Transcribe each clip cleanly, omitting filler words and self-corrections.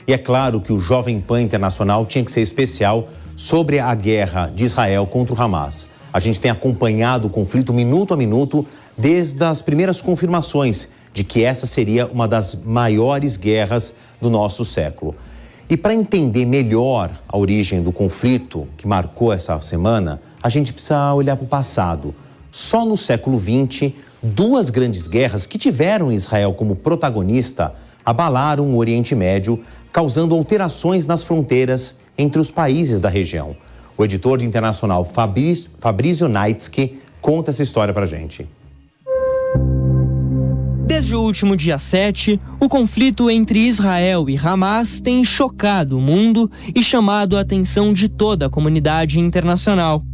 E é claro que o Jovem Pan Internacional tinha que ser especial sobre a guerra de Israel contra o Hamas. A gente tem acompanhado o conflito minuto a minuto desde as primeiras confirmações de que essa seria uma das maiores guerras do nosso século. E para entender melhor a origem do conflito que marcou essa semana, a gente precisa olhar para o passado. Só no século XX, duas grandes guerras que tiveram Israel como protagonista abalaram o Oriente Médio, causando alterações nas fronteiras entre os países da região. O editor internacional Fabrizio Naitsky conta essa história para a gente. Desde o último dia 7, o conflito entre Israel e Hamas tem chocado o mundo e chamado a atenção de toda a comunidade internacional.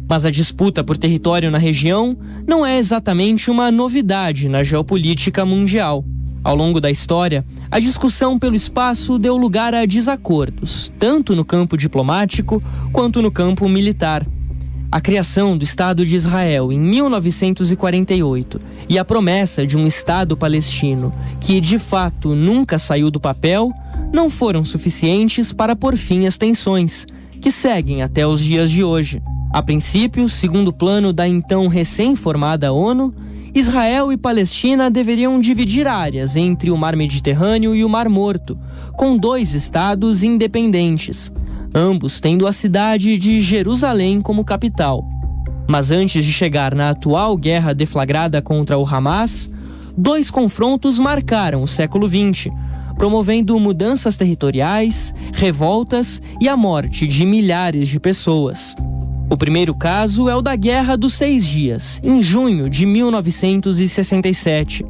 Mas a disputa por território na região não é exatamente uma novidade na geopolítica mundial. Ao longo da história, a discussão pelo espaço deu lugar a desacordos, tanto no campo diplomático quanto no campo militar. A criação do Estado de Israel em 1948 e a promessa de um Estado palestino que, de fato, nunca saiu do papel, não foram suficientes para pôr fim às tensões, que seguem até os dias de hoje. A princípio, segundo o plano da então recém-formada ONU, Israel e Palestina deveriam dividir áreas entre o Mar Mediterrâneo e o Mar Morto, com 2 estados independentes, ambos tendo a cidade de Jerusalém como capital. Mas antes de chegar na atual guerra deflagrada contra o Hamas, 2 confrontos marcaram o século XX, promovendo mudanças territoriais, revoltas e a morte de milhares de pessoas. O primeiro caso é o da Guerra dos 6 Dias, em junho de 1967.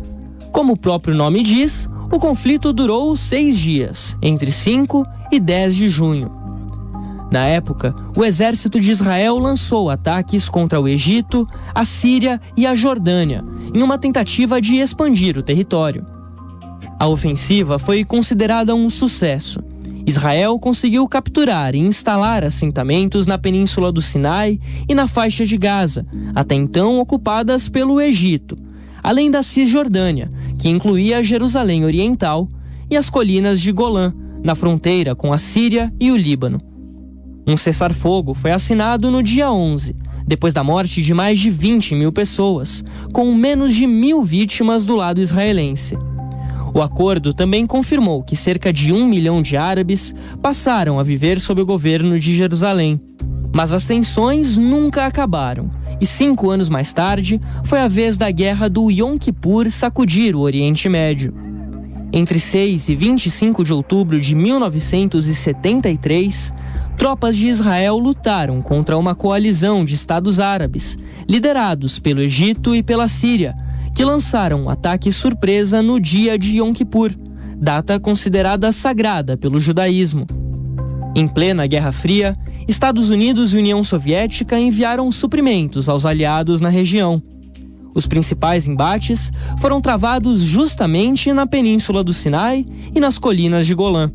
Como o próprio nome diz, o conflito durou 6 dias, entre 5 e 10 de junho. Na época, o exército de Israel lançou ataques contra o Egito, a Síria e a Jordânia, em uma tentativa de expandir o território. A ofensiva foi considerada um sucesso. Israel conseguiu capturar e instalar assentamentos na Península do Sinai e na faixa de Gaza, até então ocupadas pelo Egito, além da Cisjordânia, que incluía Jerusalém Oriental, e as colinas de Golã, na fronteira com a Síria e o Líbano. Um cessar-fogo foi assinado no dia 11, depois da morte de mais de 20 mil pessoas, com menos de 1.000 vítimas do lado israelense. O acordo também confirmou que cerca de 1 milhão de árabes passaram a viver sob o governo de Jerusalém. Mas as tensões nunca acabaram, e 5 anos mais tarde foi a vez da guerra do Yom Kippur sacudir o Oriente Médio. Entre 6 e 25 de outubro de 1973, tropas de Israel lutaram contra uma coalizão de estados árabes, liderados pelo Egito e pela Síria, que lançaram um ataque surpresa no dia de Yom Kippur, data considerada sagrada pelo judaísmo. Em plena Guerra Fria, Estados Unidos e União Soviética enviaram suprimentos aos aliados na região. Os principais embates foram travados justamente na Península do Sinai e nas colinas de Golã.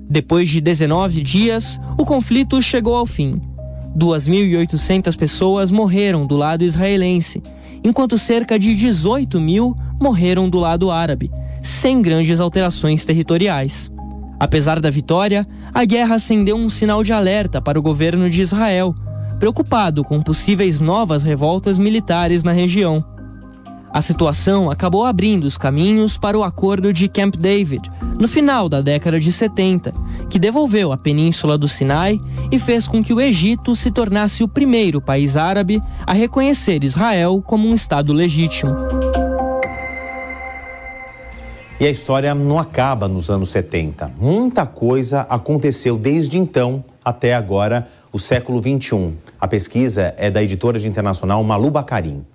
Depois de 19 dias, o conflito chegou ao fim. 2.800 pessoas morreram do lado israelense, enquanto cerca de 18 mil morreram do lado árabe, sem grandes alterações territoriais. Apesar da vitória, a guerra acendeu um sinal de alerta para o governo de Israel, preocupado com possíveis novas revoltas militares na região. A situação acabou abrindo os caminhos para o Acordo de Camp David, no final da década de 70, que devolveu a Península do Sinai e fez com que o Egito se tornasse o primeiro país árabe a reconhecer Israel como um Estado legítimo. E a história não acaba nos anos 70. Muita coisa aconteceu desde então até agora, o século XXI. A pesquisa é da editora de internacional Malu Bacarin.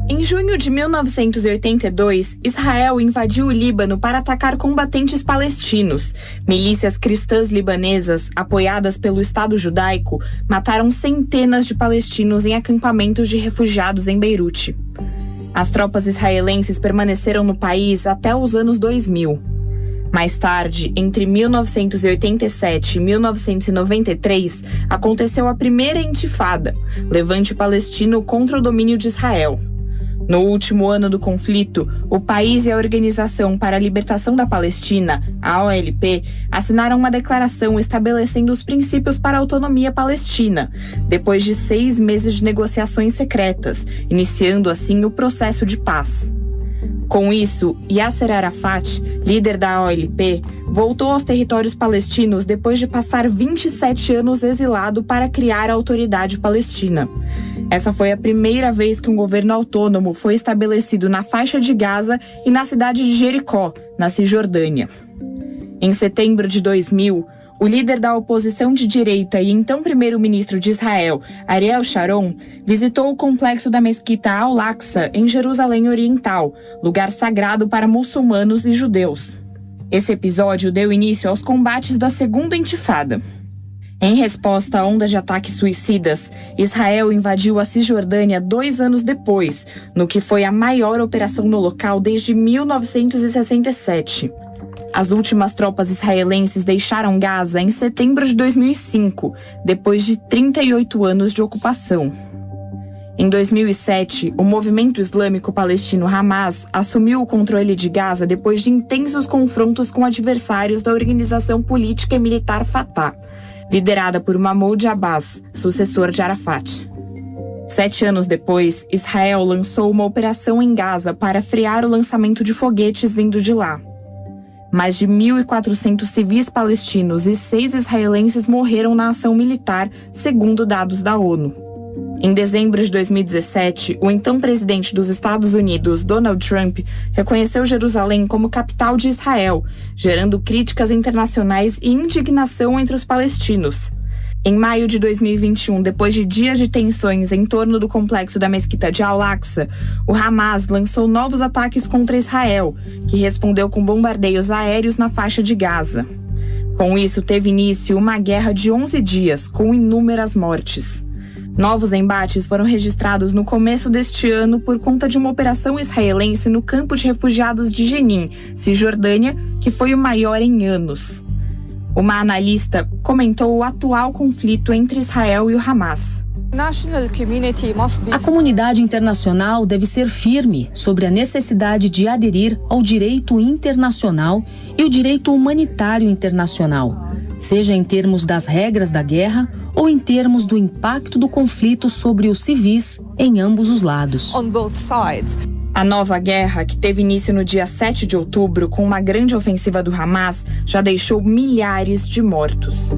Em junho de 1982, Israel invadiu o Líbano para atacar combatentes palestinos. Milícias cristãs libanesas, apoiadas pelo Estado judaico, mataram centenas de palestinos em acampamentos de refugiados em Beirute. As tropas israelenses permaneceram no país até os anos 2000. Mais tarde, entre 1987 e 1993, aconteceu a primeira intifada, levante palestino contra o domínio de Israel. No último ano do conflito, o país e a Organização para a Libertação da Palestina, a OLP, assinaram uma declaração estabelecendo os princípios para a autonomia palestina, depois de 6 meses de negociações secretas, iniciando assim o processo de paz. Com isso, Yasser Arafat, líder da OLP, voltou aos territórios palestinos depois de passar 27 anos exilado para criar a Autoridade Palestina. Essa foi a primeira vez que um governo autônomo foi estabelecido na faixa de Gaza e na cidade de Jericó, na Cisjordânia. Em setembro de 2000, o líder da oposição de direita e então primeiro-ministro de Israel, Ariel Sharon, visitou o complexo da mesquita Al-Aqsa, em Jerusalém Oriental, lugar sagrado para muçulmanos e judeus. Esse episódio deu início aos combates da Segunda Intifada. Em resposta à onda de ataques suicidas, Israel invadiu a Cisjordânia 2 anos depois, no que foi a maior operação no local desde 1967. As últimas tropas israelenses deixaram Gaza em setembro de 2005, depois de 38 anos de ocupação. Em 2007, o movimento islâmico palestino Hamas assumiu o controle de Gaza depois de intensos confrontos com adversários da organização política e militar Fatah, liderada por Mahmoud Abbas, sucessor de Arafat. 7 anos depois, Israel lançou uma operação em Gaza para frear o lançamento de foguetes vindo de lá. Mais de 1.400 civis palestinos e 6 israelenses morreram na ação militar, segundo dados da ONU. Em dezembro de 2017, o então presidente dos Estados Unidos, Donald Trump, reconheceu Jerusalém como capital de Israel, gerando críticas internacionais e indignação entre os palestinos. Em maio de 2021, depois de dias de tensões em torno do complexo da mesquita de Al-Aqsa, o Hamas lançou novos ataques contra Israel, que respondeu com bombardeios aéreos na faixa de Gaza. Com isso, teve início uma guerra de 11 dias, com inúmeras mortes. Novos embates foram registrados no começo deste ano por conta de uma operação israelense no campo de refugiados de Jenin, Cisjordânia, que foi o maior em anos. Uma analista comentou o atual conflito entre Israel e o Hamas. A comunidade internacional deve ser firme sobre a necessidade de aderir ao direito internacional e o direito humanitário internacional, seja em termos das regras da guerra ou em termos do impacto do conflito sobre os civis em ambos os lados. A nova guerra, que teve início no dia 7 de outubro com uma grande ofensiva do Hamas, já deixou milhares de mortos.